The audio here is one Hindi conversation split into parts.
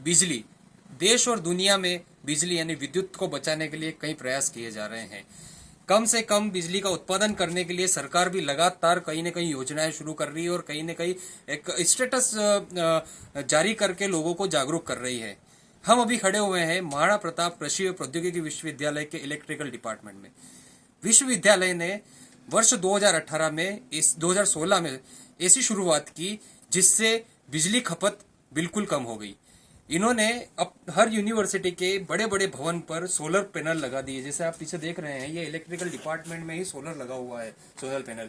बिजली, देश और दुनिया में बिजली यानी विद्युत को बचाने के लिए कई प्रयास किए जा रहे हैं। कम से कम बिजली का उत्पादन करने के लिए सरकार भी लगातार कहीं न कहीं योजनाएं शुरू कर रही है और कहीं न कहीं एक स्टेटस जारी करके लोगों को जागरूक कर रही है। हम अभी खड़े हुए हैं महाराणा प्रताप कृषि और प्रौद्योगिकी विश्वविद्यालय के इलेक्ट्रिकल डिपार्टमेंट में। विश्वविद्यालय ने वर्ष 2018 में 2016 में ऐसी शुरुआत की जिससे बिजली खपत बिल्कुल कम हो गई। इन्होंने अब हर यूनिवर्सिटी के बड़े बड़े भवन पर सोलर पैनल लगा दिए। जैसे आप पीछे देख रहे हैं, ये इलेक्ट्रिकल डिपार्टमेंट में ही सोलर लगा हुआ है, सोलर पैनल।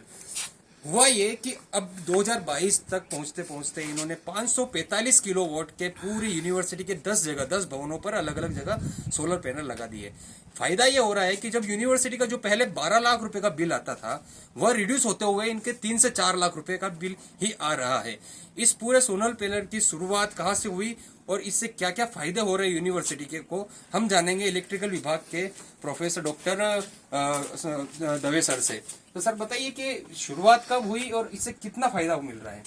हुआ ये कि अब 2022 तक पहुंचते पहुंचते इन्होंने 545 किलोवाट के पूरी यूनिवर्सिटी के 10 भवनों पर अलग अलग जगह सोलर पैनल लगा दिए। फायदा ये हो रहा है कि जब यूनिवर्सिटी का जो पहले 12 लाख रुपए का बिल आता था, वह रिड्यूस होते हुए इनके 3 से 4 लाख रुपए का बिल ही आ रहा है। इस पूरे सोलर पैनल की शुरुआत कहाँ से हुई और इससे क्या क्या फायदे हो रहे हैं यूनिवर्सिटी के को हम जानेंगे इलेक्ट्रिकल विभाग के प्रोफेसर डॉक्टर दवे सर से। तो सर बताइए कि शुरुआत कब हुई और इससे कितना फायदा मिल रहा है?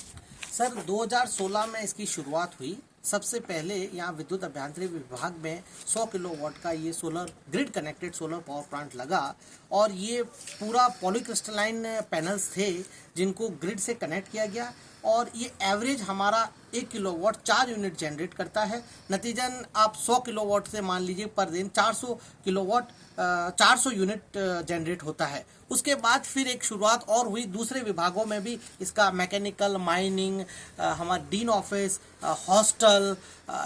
सर 2016 में इसकी शुरुआत हुई। सबसे पहले यहाँ विद्युत अभियांत्रिकी विभाग में 100 किलोवाट का ये solar grid connected solar power plant लगा और ये पूरा पॉलीक्रिस्टलाइन पैनल्स थे जिनको ग्रिड से कनेक्ट किया गया और ये एवरेज हमारा 1 किलोवाट 4 यूनिट जनरेट करता है। नतीजन आप 100 किलोवाट से मान लीजिए पर दिन 400 किलोवाट 400 यूनिट जनरेट होता है। उसके बाद फिर एक शुरुआत और हुई दूसरे विभागों में भी इसका मैकेनिकल, माइनिंग, हमारा dean office, hostel,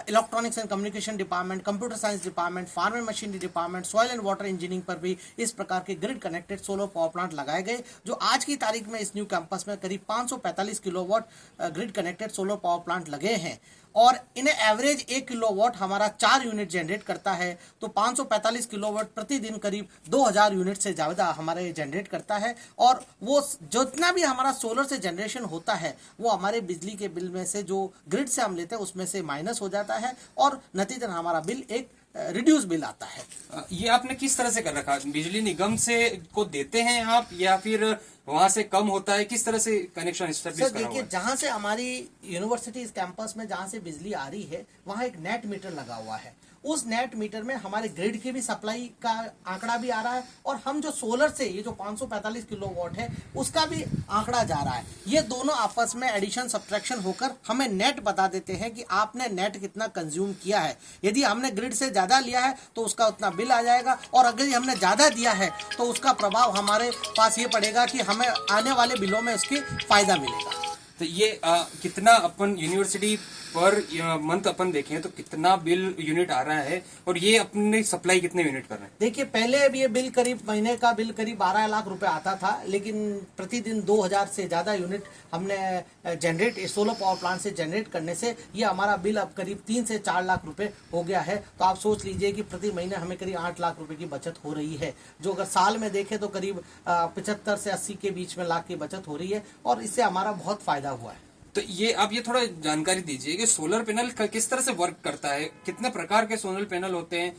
electronics and communication department, computer science department, farm and machinery department, soil and water engineering पर भी इस प्रकार के grid connected solar power plant लगाए गए, जो आज की तारीख में इस न्यू कैंपस में करीब 545 kilowatt grid connected solar power plant लगे हैं और इन्हें एवरेज 1 किलोवाट हमारा 4 यूनिट जनरेट करता है। तो 545 किलोवाट प्रतिदिन करीब 2000 यूनिट से ज़्यादा हमारे जनरेट करता है और वो जितना भी हमारा सोलर से जनरेशन होता है वो हमारे बिजली के बिल में से जो ग्रिड से हम लेते हैं उसमें से माइनस हो जाता है और नतीजन हमारा बिल एक रिड्यूस बिल आता है। ये आपने किस तरह से कर रखा? बिजली निगम से को देते हैं आप या फिर वहां से कम होता है? किस तरह से कनेक्शन सर देखिए, जहां से हमारी यूनिवर्सिटी इस कैंपस में जहां से बिजली आ रही है वहां एक नेट मीटर लगा हुआ है। उस नेट मीटर में हमारे ग्रिड की भी सप्लाई का आंकड़ा भी आ रहा है और हम जो सोलर से ये जो 545 किलोवाट है उसका भी आंकड़ा जा रहा है। ये दोनों आपस में एडिशन सब्ट्रैक्शन होकर हमें नेट बता देते हैं कि आपने नेट कितना कंज्यूम किया है। यदि हमने ग्रिड से ज्यादा लिया है तो उसका उतना बिल आ जाएगा और अगर हमने ज्यादा दिया है तो उसका प्रभाव हमारे पास ये पड़ेगा कि हमें आने वाले बिलों में उसकी फायदा मिलेगा। तो ये कितना अपन यूनिवर्सिटी पर मंथ अपन देखें तो कितना बिल यूनिट आ रहा है और ये अपने सप्लाई कितने यूनिट कर रहे हैं? देखिए, पहले अब ये बिल करीब महीने का बिल करीब 12 लाख रुपए आता था, लेकिन प्रतिदिन 2000 से ज्यादा यूनिट हमने जनरेट सोलर पावर प्लांट से जनरेट करने से ये हमारा बिल अब करीब 3 से 4 लाख रुपए हो गया है। तो आप सोच लीजिए कि प्रति महीने हमें करीब 8 लाख रुपए की बचत हो रही है, जो अगर साल में देखें तो करीब 75 से 80 के बीच में लाख की बचत हो रही है और इससे हमारा बहुत फायदा हुआ है। तो ये आप ये थोड़ा जानकारी दीजिए कि सोलर पैनल किस तरह से वर्क करता है, कितने प्रकार के सोलर पैनल होते हैं,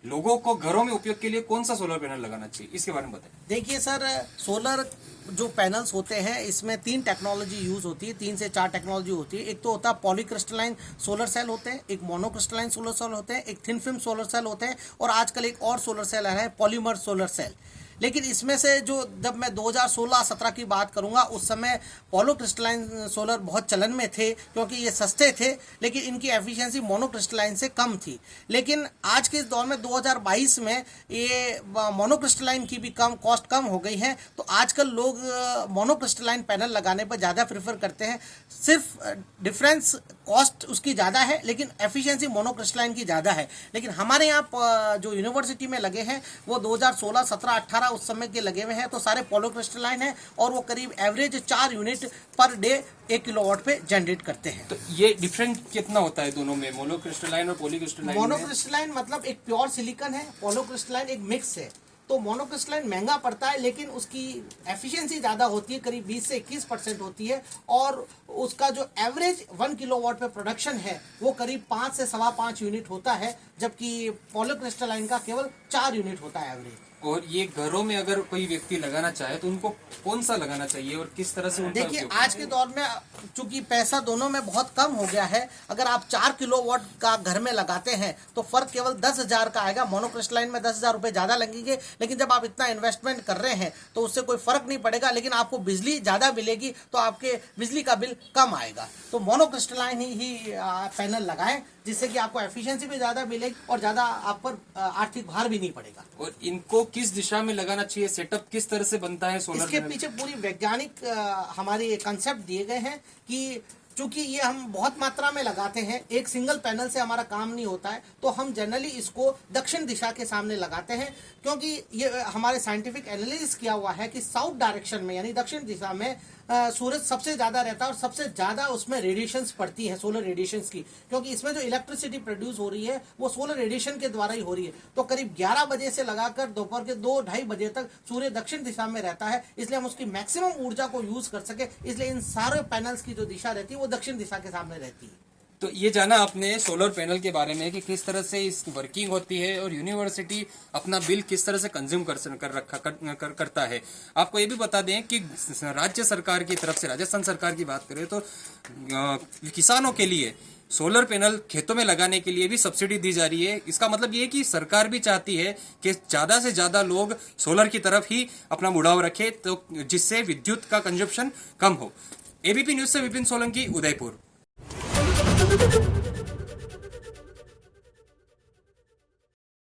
लोगों को घरों में उपयोग के लिए कौन सा सोलर पैनल लगाना चाहिए, इसके बारे में बताएं। देखिए सर, सोलर जो पैनल्स होते हैं इसमें 3 टेक्नोलॉजी यूज होती है, 3 से 4 टेक्नोलॉजी होती है। एक तो होता है पॉलीक्रिस्टलाइन सोलर सेल होते हैं, एक मोनोक्रिस्टलाइन सोलर सेल होते हैं, एक थिन फिल्म सोलर सेल होते हैं और आजकल एक और सोलर सेल है पॉलीमर सोलर सेल। लेकिन इसमें से जो जब मैं 2016-17 की बात करूंगा उस समय पॉलीक्रिस्टलाइन सोलर बहुत चलन में थे क्योंकि ये सस्ते थे, लेकिन इनकी एफिशिएंसी मोनोक्रिस्टलाइन से कम थी। लेकिन आज के इस दौर में 2022 में ये मोनोक्रिस्टलाइन की भी कॉस्ट कम हो गई है, तो आजकल लोग मोनोक्रिस्टलाइन पैनल लगाने पर ज़्यादा प्रेफर करते हैं। सिर्फ डिफरेंस कॉस्ट उसकी ज़्यादा है लेकिन एफिशिएंसी मोनोक्रिस्टलाइन की ज़्यादा है। लेकिन हमारे यहाँ जो यूनिवर्सिटी में लगे हैं वो 2016, 17, 18 उस समय के लगे हुए हैं, तो सारे पॉलीक्रिस्टलाइन है और वो करीब average 4 unit per day 1 kilowatt पे जनरेट करते हैं। तो ये डिफरेंस कितना होता है दोनों में, मोनोक्रिस्टलाइन और पॉलीक्रिस्टलाइन? मोनोक्रिस्टलाइन मतलब एक प्योर सिलिकॉन है, पॉलीक्रिस्टलाइन एक मिक्स है। तो मोनोक्रिस्टलाइन महंगा पड़ता है लेकिन उसकी एफिशिएंसी ज़्यादा होती है, करीब 20 से 21% होती है और उसका जो एवरेज 1 किलोवाट पे प्रोडक्शन है वो करीब 5 से 5.25 यूनिट होता है, जबकि पॉलीक्रिस्टलाइन का केवल 4 यूनिट होता है एवरेज। और ये घरों में अगर कोई व्यक्ति लगाना चाहे तो उनको कौन सा लगाना चाहिए और किस तरह से उनका देखिए उपयोग आज के दौर में चूंकि पैसा दोनों में बहुत कम हो गया है, अगर आप 4 किलोवाट का घर में लगाते हैं तो फर्क केवल 10,000 का आएगा। मोनोक्रिस्टलाइन में 10,000 रुपए ज्यादा लगेंगे, लेकिन जब आप इतना इन्वेस्टमेंट कर रहे हैं तो उससे कोई फर्क नहीं पड़ेगा, लेकिन आपको बिजली ज्यादा मिलेगी तो आपके बिजली का बिल कम आएगा। तो मोनोक्रिस्टलाइन ही पैनल लगाएं, जिससे कि आपको एफिशिएंसी भी ज्यादा मिलेगी और ज्यादा आप पर आर्थिक भार भी नहीं पड़ेगा। और इनको किस दिशा में लगाना चाहिए, सेटअप किस तरह से बनता है सोलर इसके पैनल? पीछे पूरी वैज्ञानिक हमारे कंसेप्ट दिए गए हैं कि चूंकि ये हम बहुत मात्रा में लगाते हैं, एक सिंगल पैनल से हमारा काम नहीं होता है, तो हम जनरली इसको दक्षिण दिशा के सामने लगाते हैं, क्योंकि ये हमारे साइंटिफिक एनालिसिस किया हुआ है कि साउथ डायरेक्शन में यानी दक्षिण दिशा में सूरज सबसे ज्यादा रहता है और सबसे ज्यादा उसमें रेडिएशंस पड़ती है, सोलर रेडिएशंस की, क्योंकि इसमें जो इलेक्ट्रिसिटी प्रोड्यूस हो रही है वो सोलर रेडिएशन के द्वारा ही हो रही है। तो करीब 11 बजे से लगाकर दोपहर के 2-2:30 बजे तक सूर्य दक्षिण दिशा में रहता है, इसलिए हम उसकी मैक्सिमम ऊर्जा को यूज कर सके, इसलिए इन सारे पैनल्स की जो दिशा रहती है वो दक्षिण दिशा के सामने रहती है। तो ये जाना आपने सोलर पैनल के बारे में कि किस तरह से इसकी वर्किंग होती है और यूनिवर्सिटी अपना बिल किस तरह से कंज्यूम करता है। आपको ये भी बता दें कि राज्य सरकार की तरफ से, राजस्थान सरकार की बात करें तो किसानों के लिए सोलर पैनल खेतों में लगाने के लिए भी सब्सिडी दी जा रही है। इसका मतलब ये है कि सरकार भी चाहती है कि ज्यादा से ज्यादा लोग सोलर की तरफ ही अपना मुड़ाव रखे, तो जिससे विद्युत का कंजप्शन कम हो। एबीपी न्यूज से विपिन सोलंकी, उदयपुर।